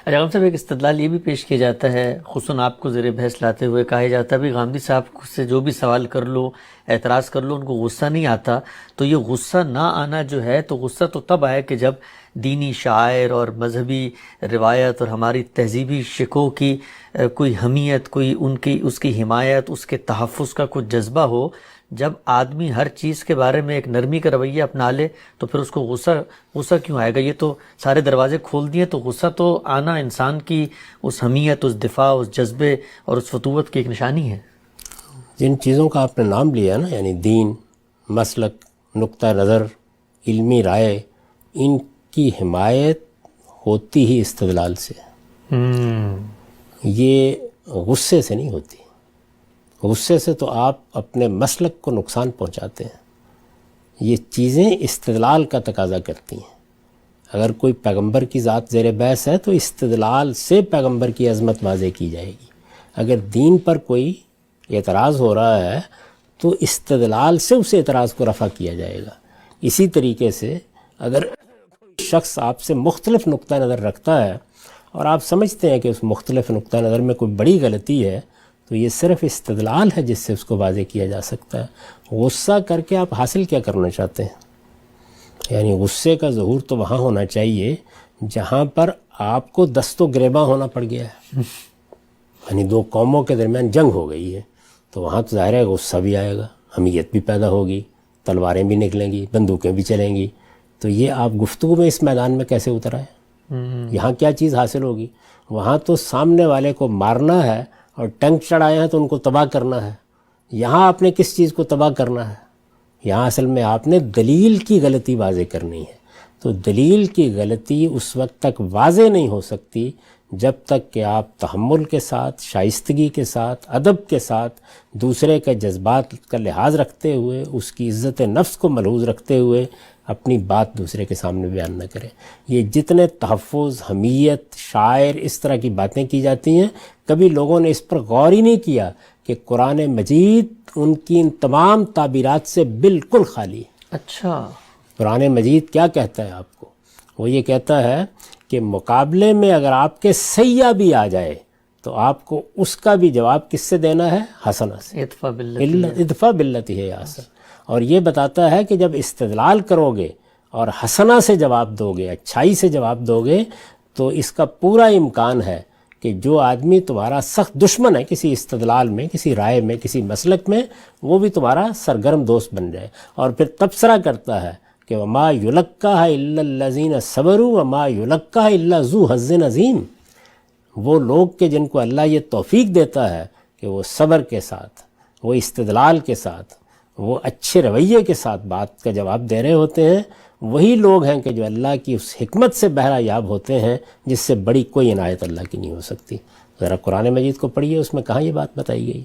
اچھا صاحب، ایک استدلال یہ بھی پیش کیا جاتا ہے، خصوصاً آپ کو زیر بحث لاتے ہوئے کہا جاتا ہے بھی غامدی صاحب سے جو بھی سوال کر لو، اعتراض کر لو، ان کو غصہ نہیں آتا. تو یہ غصہ نہ آنا جو ہے، تو غصہ تو تب آئے کہ جب دینی شعائر اور مذہبی روایت اور ہماری تہذیبی شکوں کی کوئی حمیت، کوئی اس کی حمایت، اس کے تحفظ کا کوئی جذبہ ہو. جب آدمی ہر چیز کے بارے میں ایک نرمی کا رویہ اپنا لے تو پھر اس کو غصہ کیوں آئے گا؟ یہ تو سارے دروازے کھول دیے، تو غصہ تو آنا انسان کی اس حمیت، اس دفاع، اس جذبے اور اس فتوت کی ایک نشانی ہے. جن چیزوں کا آپ نے نام لیا نا، یعنی دین، مسلک، نقطہ نظر، علمی رائے، ان کی حمایت ہوتی ہی استدلال سے. یہ غصے سے نہیں ہوتی. غصے سے تو آپ اپنے مسلک کو نقصان پہنچاتے ہیں. یہ چیزیں استدلال کا تقاضا کرتی ہیں. اگر کوئی پیغمبر کی ذات زیر بحث ہے تو استدلال سے پیغمبر کی عظمت واضح کی جائے گی. اگر دین پر کوئی اعتراض ہو رہا ہے تو استدلال سے اس اعتراض کو رفع کیا جائے گا. اسی طریقے سے اگر کوئی شخص آپ سے مختلف نقطہ نظر رکھتا ہے اور آپ سمجھتے ہیں کہ اس مختلف نقطہ نظر میں کوئی بڑی غلطی ہے، تو یہ صرف استدلال ہے جس سے اس کو واضح کیا جا سکتا ہے. غصہ کر کے آپ حاصل کیا کرنا چاہتے ہیں؟ یعنی غصے کا ظہور تو وہاں ہونا چاہیے جہاں پر آپ کو دست و گریباں ہونا پڑ گیا ہے. یعنی دو قوموں کے درمیان جنگ ہو گئی ہے، تو وہاں تو ظاہر ہے غصہ بھی آئے گا، حمیت بھی پیدا ہوگی، تلواریں بھی نکلیں گی، بندوقیں بھی چلیں گی. تو یہ آپ گفتگو میں اس میدان میں کیسے اتر آئے؟ یہاں کیا چیز حاصل ہوگی؟ وہاں تو سامنے والے کو مارنا ہے اور ٹنک چڑھائے ہیں تو ان کو تباہ کرنا ہے. یہاں آپ نے کس چیز کو تباہ کرنا ہے؟ یہاں اصل میں آپ نے دلیل کی غلطی واضح کرنی ہے. تو دلیل کی غلطی اس وقت تک واضح نہیں ہو سکتی جب تک کہ آپ تحمل کے ساتھ، شائستگی کے ساتھ، ادب کے ساتھ، دوسرے کے جذبات کا لحاظ رکھتے ہوئے، اس کی عزت نفس کو ملحوظ رکھتے ہوئے اپنی بات دوسرے کے سامنے بیان نہ کریں. یہ جتنے تحفظ، حمیت، شاعر، اس طرح کی باتیں کی جاتی ہیں، کبھی لوگوں نے اس پر غور ہی نہیں کیا کہ قرآن مجید ان کی ان تمام تعبیرات سے بالکل خالی ہے. اچھا، قرآن مجید کیا کہتا ہے آپ کو؟ وہ یہ کہتا ہے کہ مقابلے میں اگر آپ کے سیاح بھی آ جائے تو آپ کو اس کا بھی جواب کس سے دینا ہے؟ حسنہ سے. ادفع باللتی ہے حسن. اور یہ بتاتا ہے کہ جب استدلال کرو گے اور حسنہ سے جواب دو گے، اچھائی سے جواب دو گے، تو اس کا پورا امکان ہے کہ جو آدمی تمہارا سخت دشمن ہے کسی استدلال میں، کسی رائے میں، کسی مسلک میں، وہ بھی تمہارا سرگرم دوست بن جائے. اور پھر تبصرہ کرتا ہے کہ وما یلقاها الا الذین صبروا وما یلقاها الا ذو حظ عظیم. وہ لوگ کہ جن کو اللہ یہ توفیق دیتا ہے کہ وہ صبر کے ساتھ، وہ استدلال کے ساتھ، وہ اچھے رویے کے ساتھ بات کا جواب دے رہے ہوتے ہیں، وہی لوگ ہیں کہ جو اللہ کی اس حکمت سے بہرہ یاب ہوتے ہیں جس سے بڑی کوئی عنایت اللہ کی نہیں ہو سکتی. ذرا قرآن مجید کو پڑھیے، اس میں کہاں یہ بات بتائی گئی؟